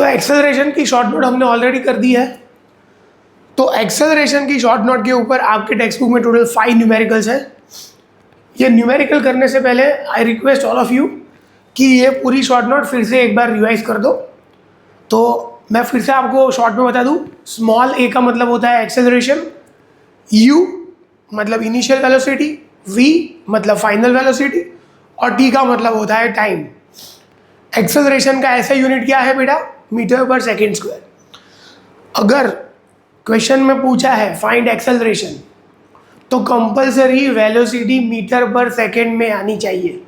Acceleration की short note हमने already कर दी है। तो एक्सेलरेशन की शॉर्ट नोट के ऊपर आपके टेक्स्ट बुक में टोटल 5 न्यूमेरिकल्स हैं। ये न्यूमेरिकल करने से पहले I request all of you कि ये पूरी शॉर्ट नोट फिर से एक बार रिवाइज कर दो। तो मैं फिर से आपको शॉर्ट में बता दूं, स्मॉल ए का मतलब होता है एक्सेलरेशन, यू मतलब इनिशियल वेलोसिटी, वी मतलब फाइनल वेलोसिटी और टी का मतलब होता है टाइम। एक्सेलरेशन का ऐसा यूनिट क्या है बेटा? Metre per second square. अगर क्वेश्चन में पूछा है फाइंड एक्सेलरेशन तो compulsory velocity metre per second में आनी चाहिए।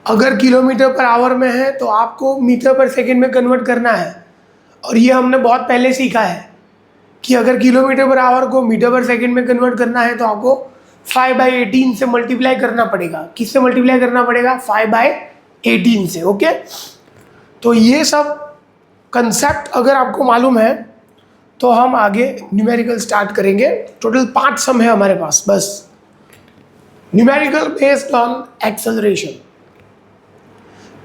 अगर किलोमीटर पर आवर में है तो आपको मीटर पर सेकेंड में कन्वर्ट करना है। और ये हमने बहुत पहले सीखा है कि अगर किलोमीटर पर आवर को मीटर पर सेकेंड में कन्वर्ट करना है तो आपको 5/18 से मल्टीप्लाई करना पड़ेगा। किससे मल्टीप्लाई करना पड़ेगा? 5/18 से। ओके, तो ये सब कंसेप्ट अगर आपको मालूम है तो हम आगे न्यूमेरिकल स्टार्ट करेंगे। टोटल 5 सम है हमारे पास बस। Numerical based on acceleration.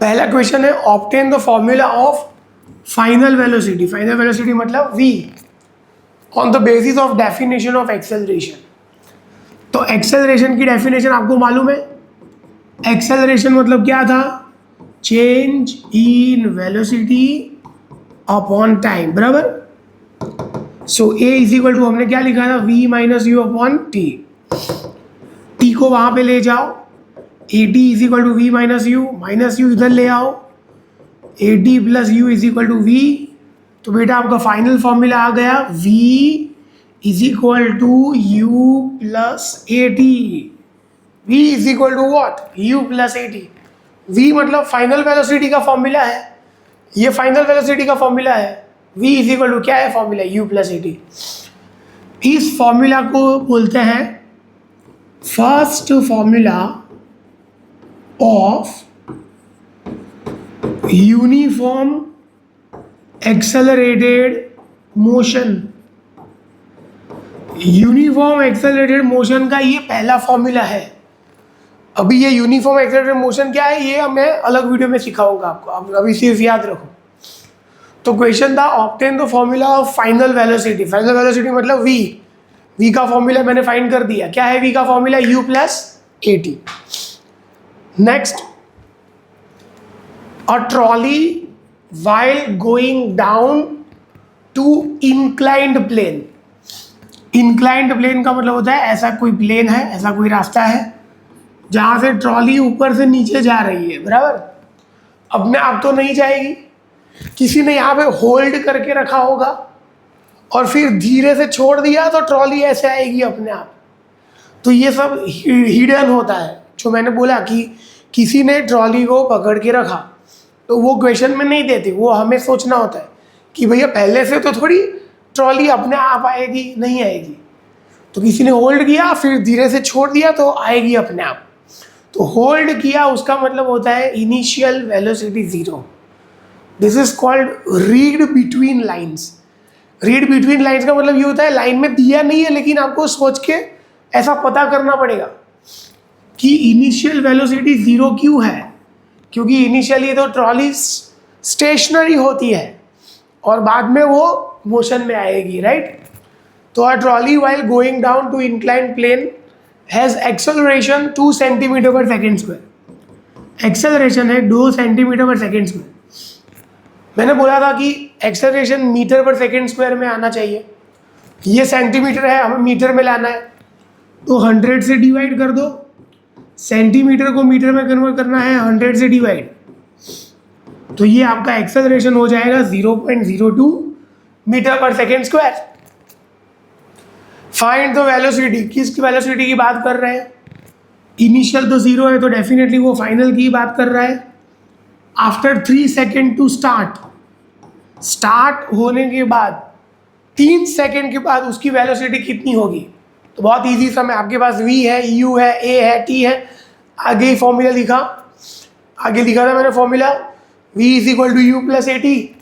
पहला क्वेश्चन है obtain the formula of final velocity. Final velocity मतलब v on the basis of definition of acceleration. तो एक्सेलरेशन की डेफिनेशन आपको मालूम है। एक्सेलरेशन मतलब क्या था? Change in velocity upon time, बराबर। सो a इज इक्वल टू हमने क्या लिखा था? v minus you upon T. t को वहां पे ले जाओ, at is equal to v minus u इधर ले आओ, at plus u is equal to v। तो बेटा आपका फाइनल फॉर्मूला आ गया v is equal to u plus a t. v is equal to what? U plus a t. v मतलब final velocity का फॉर्मूला है, ये फाइनल वेलोसिटी का फॉर्मूला है। v इज इक्वल टू क्या है formula? u plus a T. इस formula को बोलते हैं first formula of uniform accelerated motion. Uniform accelerated motion का ये पहला फॉर्मूला है। अभी ये यूनिफॉर्म एक्सेलरेटेड मोशन क्या है ये मैं अलग वीडियो में सिखाऊंगा आपको, आप अभी सिर्फ याद रखो। तो क्वेश्चन था obtain the formula of final velocity. Final velocity मतलब v का फॉर्मूला मैंने फाइंड कर दिया। क्या है v का formula? u plus a T. Next, a trolley while going down to inclined plane। inclined plane का मतलब होता है ऐसा कोई प्लेन है, ऐसा कोई रास्ता है जहाँ से ट्रॉली ऊपर से नीचे जा रही है, बराबर। अपने आप तो नहीं जाएगी, किसी ने यहाँ पे होल्ड करके रखा होगा और फिर धीरे से छोड़ दिया तो ट्रॉली ऐसे आएगी अपने आप। तो ये सब हिडन होता है। जो मैंने बोला कि किसी ने ट्रॉली को पकड़ के रखा तो वो क्वेश्चन में नहीं देते, वो हमें सोचना होता है कि भैया पहले से तो थोड़ी ट्रॉली अपने आप आएगी, नहीं आएगी। तो किसी ने होल्ड किया फिर धीरे से छोड़ दिया तो आएगी अपने आप। तो होल्ड किया उसका मतलब होता है initial velocity 0। This is called read between lines. Read between lines का मतलब ये होता है लाइन में दिया नहीं है लेकिन आपको सोच के ऐसा पता करना पड़ेगा कि इनिशियल वेलोसिटी 0 क्यों है। क्योंकि इनिशियली तो ट्रॉली स्टेशनरी होती है और बाद में वो मोशन में आएगी, राइट। तो a trolley while going down to inclined plane has acceleration 2 centimetre per second square. Acceleration है 2 सेंटीमीटर पर सेकेंड स्क्वायर। मैंने बोला था कि acceleration metre per second square में आना चाहिए। ये सेंटीमीटर है, हमें मीटर में लाना है तो 100 से डिवाइड कर दो। सेंटीमीटर को मीटर में कन्वर्ट करना है 100 से डिवाइड, तो ये आपका एक्सेलरेशन हो जाएगा 0.02 metre per second square. Find the velocity. किसकी वेलोसिटी की बात कर रहे हैं? इनिशियल तो 0 है तो डेफिनेटली वो फाइनल की बात कर रहा है। आफ्टर 3 सेकेंड टू स्टार्ट होने के बाद 3 सेकेंड के बाद उसकी वेलोसिटी कितनी होगी? तो बहुत इजी सम है। आपके पास v है, u है, a है, t है। आगे ही फॉर्मूला लिखा, आगे लिखा था मैंने formula v is equal to u plus a t.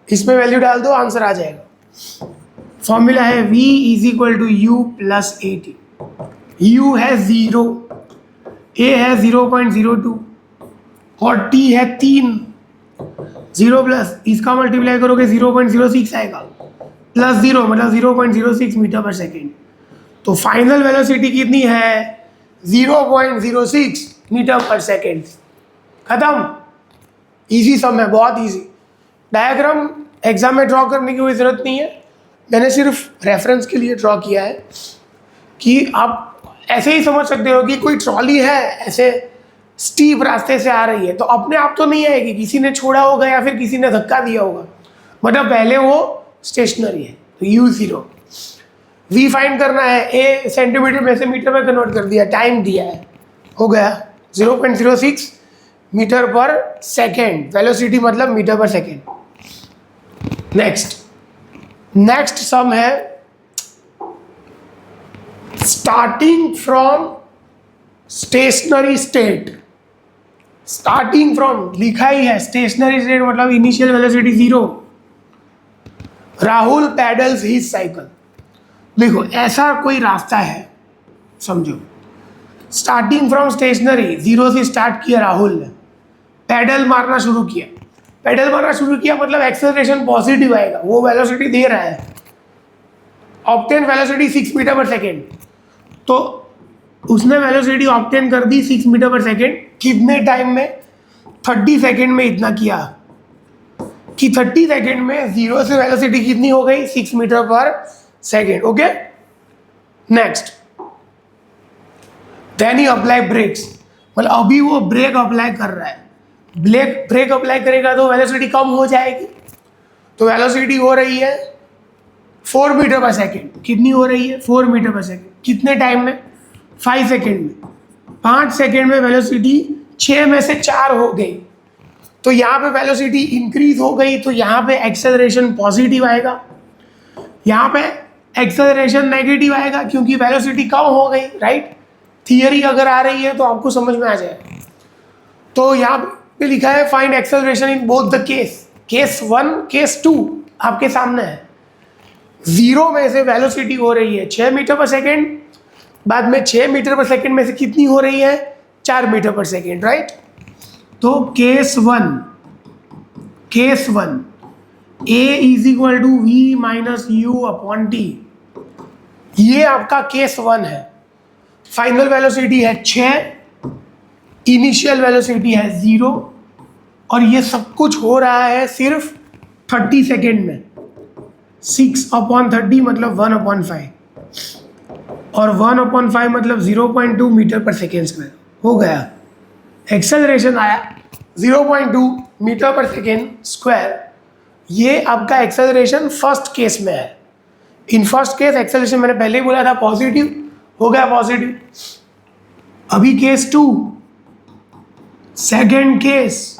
इसमें वैल्यू डाल दो, आंसर आ जाएगा। फॉर्मूला है v is equal to u plus a t. u है 0, a है 0.02 और t है 3। 0 प्लस इसका मल्टीप्लाई करोगे 0.06 आएगा, प्लस 0 मतलब 0.06 मीटर पर सेकेंड। तो फाइनल वेलोसिटी कितनी है? 0.06 मीटर पर सेकेंड। खत्म। इजी सम है, बहुत इजी। डायग्राम एग्जाम में ड्रॉ करने की कोई ज़रूरत नहीं है, मैंने सिर्फ रेफरेंस के लिए ड्रॉ किया है कि आप ऐसे ही समझ सकते हो कि कोई ट्रॉली है ऐसे स्टीप रास्ते से आ रही है, तो अपने आप तो नहीं आएगी, किसी ने छोड़ा होगा या फिर किसी ने धक्का दिया होगा, मतलब पहले वो स्टेशनरी है। तो U0 V फाइंड करना है, A सेंटीमीटर में से मीटर में कन्वर्ट कर दिया, टाइम दिया है, हो गया 0.06 मीटर पर सेकेंड। वेलोसिटी मतलब metre per second. Next sum है starting from stationery state. Starting from लिखा ही है, स्टेशनरी स्टेट मतलब initial velocity 0। Rahul paddles his cycle. देखो ऐसा कोई रास्ता है, समझो, स्टार्टिंग फ्रॉम स्टेशनरी 0 से स्टार्ट किया राहुल ने, पैडल मारना शुरू किया। पैडल मारना शुरू किया मतलब एक्सेलरेशन पॉजिटिव आएगा, वो वेलोसिटी दे रहा है, obtain velocity 6 metre per second. तो उसने वेलोसिटी ऑब्टेन कर दी 6 मीटर पर सेकेंड। कितने टाइम में? 30 सेकेंड में इतना किया कि 30 सेकेंड में 0 से वेलोसिटी कितनी हो गई? 6 metre per second. Okay, next then he apply brakes, मतलब अभी वो ब्रेक अप्लाई कर रहा है। ब्रेक अप्लाई करेगा तो वेलोसिटी कम हो जाएगी, तो वेलोसिटी हो रही है 4 मीटर पर सेकेंड। कितनी हो रही है? 4 मीटर पर सेकेंड। कितने टाइम में? 5 सेकेंड में। 5 सेकेंड में वेलोसिटी 6 में से 4 हो गई, तो यहाँ पे वेलोसिटी इंक्रीज हो गई, तो यहाँ पे एक्सेलरेशन पॉजिटिव आएगा, यहाँ पे एक्सेलरेशन नेगेटिव आएगा क्योंकि वेलोसिटी कम हो गई, राइट। थियरी अगर आ रही है तो आपको समझ में आ जाएगा। तो यहाँ पे लिखा है find acceleration in both the case 1 case 2 आपके सामने है। 0 में से वेलोसिटी हो रही है 6 मीटर पर सेकेंड, बाद में 6 मीटर पर सेकेंड में से कितनी हो रही है? 4 मीटर पर सेकेंड, राइट। तो case 1 A is equal to V minus U upon T, ये आपका केस 1 है। फाइनल वेलोसिटी है 6, इनिशियल वेलोसिटी है 0, और ये सब कुछ हो रहा है सिर्फ 30 सेकेंड में। 6/30 मतलब 1/5, और 1/5 मतलब 0.2 मीटर पर सेकेंड स्क्वायर। हो गया, एक्सेलरेशन आया 0.2 मीटर पर सेकेंड स्क्वायर। ये आपका एक्सेलरेशन फर्स्ट केस में है। इन फर्स्ट केस एक्सेलरेशन मैंने पहले ही बोला था पॉजिटिव, हो गया पॉजिटिव। अभी case 2, second case,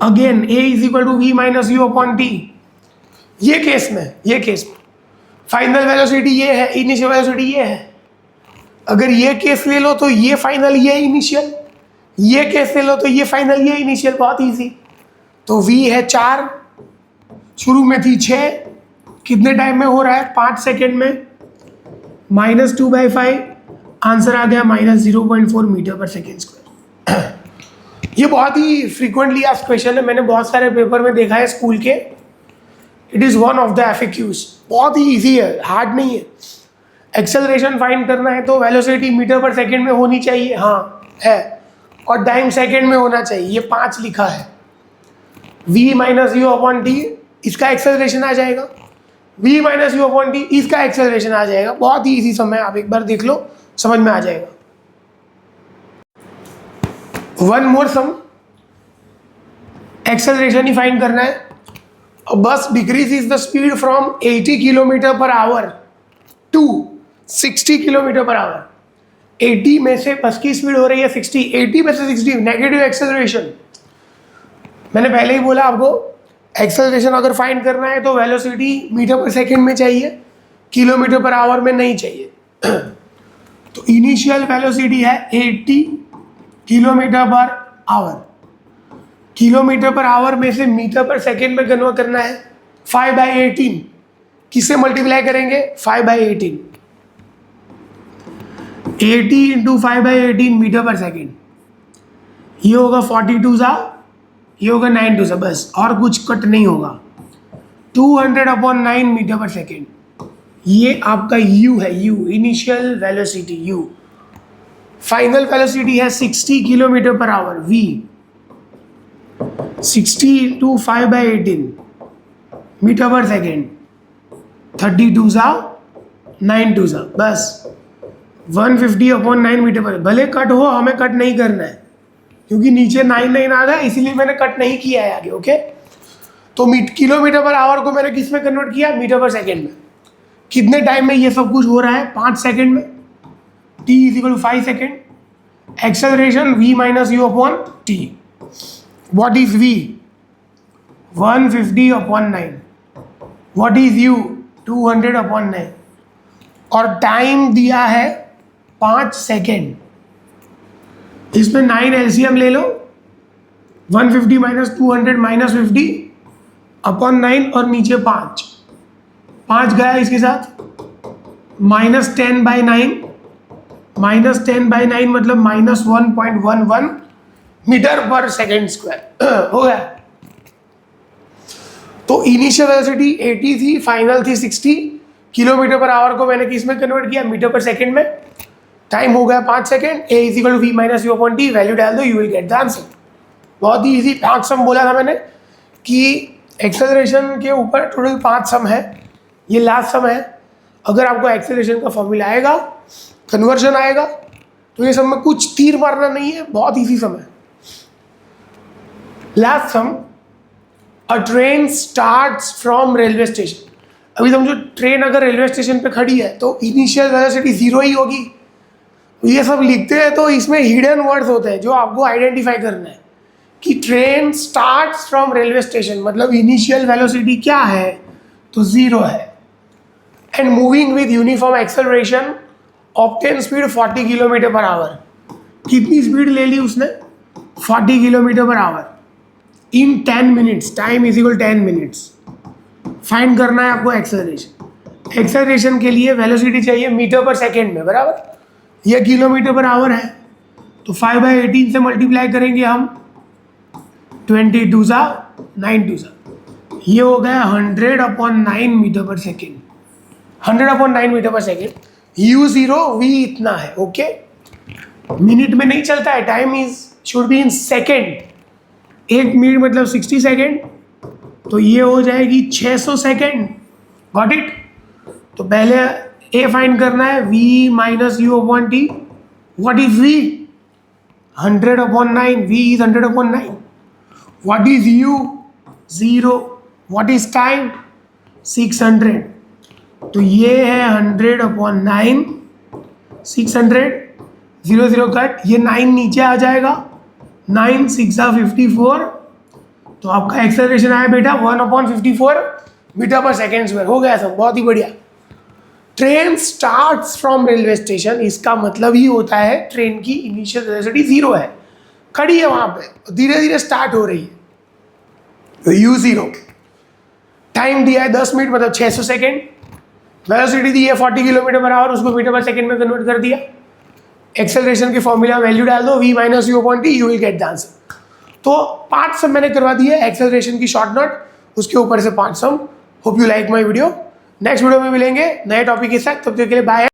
again A is equal to V minus U upon T। ये केस में फाइनल वेलोसिटी ये है, इनिशियल वेलोसिटी ये है। अगर ये केस ले लो तो ये फाइनल, ये इनिशियल, ये केस ले लो तो ये फाइनल, ये इनिशियल, बहुत इजी। तो V है 4, शुरू में थी 6, कितने टाइम में हो रहा है? 5 सेकेंड में, -2/5, आंसर आ गया -0.4 मीटर पर सेकेंड स्क्वायर। ये बहुत ही फ्रीक्वेंटली आस्क्ड क्वेश्चन है, मैंने बहुत सारे पेपर में देखा है स्कूल के। It is one of the FAQs, बहुत ही इजी है, हार्ड नहीं है। एक्सेलरेशन फाइंड करना है तो वेलोसिटी मीटर पर सेकेंड में होनी चाहिए, हाँ है, और टाइम सेकेंड में होना चाहिए, ये 5 लिखा है। V minus U upon T, इसका एक्सेलरेशन आ जाएगा, V minus U upon T, इसका एक्सेलरेशन आ जाएगा। बहुत ही इजी समय, आप एक बार देख लो, समझ में आ जाएगा। वन मोर सम, एक्सेलरेशन ही फाइंड करना है। Bus decrease the speed from 80 kilometre per hour to 60 kilometre per hour. 80 में से बस की स्पीड हो रही है 60, 80 में से 60, नेगेटिव एक्सेलरेशन। मैंने पहले ही बोला आपको, एक्सेलरेशन अगर फाइंड करना है तो वेलोसिटी मीटर पर सेकेंड में चाहिए, किलोमीटर पर आवर में नहीं चाहिए। तो इनिशियल वेलोसिटी है 80 kilometre per our. Kilometre per our में से मीटर पर सेकेंड में कन्वर्ट करना है। 5/18 किससे मल्टीप्लाई करेंगे? 5/18, 80 × 5/18 मीटर पर सेकेंड, ये होगा 42 × ये होगा 9 टू सा, बस और कुछ कट नहीं होगा। 200/9 मीटर पर सेकेंड, ये आपका u है, u initial velocity u। Final velocity है 60 kilometre per hour v। 60 × 5/18 metre per second, 32 सा 9 टू सा, बस 150/9 मीटर पर। भले कट हो, हमें कट नहीं करना है क्योंकि नीचे 9 आ गया, इसीलिए मैंने कट नहीं किया है आगे। ओके, तो किलोमीटर पर आवर को मैंने किस में कन्वर्ट किया? मीटर पर सेकेंड में। कितने टाइम में ये सब कुछ हो रहा है? 5 सेकेंड में। t = 5 second. Acceleration v - u/t। What is v? 150/9। What is u? 200/9। और टाइम दिया है 5 सेकेंड। इसमें 9 एलसीएम ले लो, 150 - 200 - 50/9 और नीचे 5 गया इसके साथ, -10/9। -10/9 मतलब -1.11 मीटर पर सेकेंड स्क्वायर हो गया। तो इनिशियल वेलोसिटी 80 थी, फाइनल थी 60 किलोमीटर पर आवर को मैंने किस में कन्वर्ट किया? मीटर पर सेकेंड में। टाइम हो गया 5 second. a = v - u/t, value डाल दो, you will get the answer. बहुत ही इजी 5 सम बोला था मैंने कि एक्सेलरेशन के ऊपर टोटल 5 सम है, ये लास्ट सम है। अगर आपको एक्सेलरेशन का फॉर्मूला आएगा, कन्वर्जन आएगा, तो ये सब में कुछ तीर मारना नहीं है, बहुत इजी सम है। Last sum, a train starts from railway station. अभी समझो ट्रेन अगर रेलवे स्टेशन पे खड़ी है तो इनिशियल वेलोसिटी 0 ही होगी। ये सब लिखते हैं तो इसमें हिडन वर्ड्स होते हैं जो आपको आइडेंटिफाई करना है कि train starts from railway station मतलब इनिशियल वेलोसिटी क्या है? तो 0 है। And moving with uniform acceleration obtain speed 40 kilometre per our. कितनी स्पीड ले ली उसने? 40 kilometre per our in 10 minutes. Time = 10 minutes. Find करना है आपको एक्सेलरेशन। एक्सेलरेशन के लिए वेलोसिटी चाहिए मीटर पर सेकेंड में, बराबर। यह किलोमीटर पर आवर है, तो 5/18 से मल्टीप्लाई करेंगे हम, 22 सा 9 टू सा, ये हो गया 100/9 metre per second. 100/9 metre per second. u0 v इतना है। ओके, मिनट में नहीं चलता है, time should be in second. 1 minute मतलब 60 सेकेंड, तो ये हो जाएगी 600 सेकेंड। Got it? तो पहले a फाइंड करना है, v - u/t। What is v? 100/9। v is 100/9। What is u? 0। What is time? 600। तो ये है 100/9, 600, 0 0 कट, ये 9 नीचे आ जाएगा, 9 6 54। तो आपका एक्सेलरेशन आया बेटा 1/54 मीटर पर सेकेंड स्क्वायर। हो गया सब, बहुत ही बढ़िया। Train starts from railway station, इसका मतलब ही होता है ट्रेन की इनिशियल वेलोसिटी 0 है, खड़ी है वहां पे, धीरे धीरे स्टार्ट हो रही है। तो u0, टाइम दिया है 10 मिनट मतलब 600 सेकेंड। वेलोसिटी दी है 40 किलोमीटर पर आवर, उसको मीटर पर सेकेंड में कन्वर्ट कर दिया। एक्सेलरेशन की फॉर्मूला वैल्यू डाल दो, v - u/t, you will get the answer. तो 5 सम मैंने करवा दिए एक्सेलरेशन की शॉर्ट नोट, उसके ऊपर से 5 sum. Hope you like my video. Next video में मिलेंगे नए टॉपिक के साथ, तब तक के लिए बाय।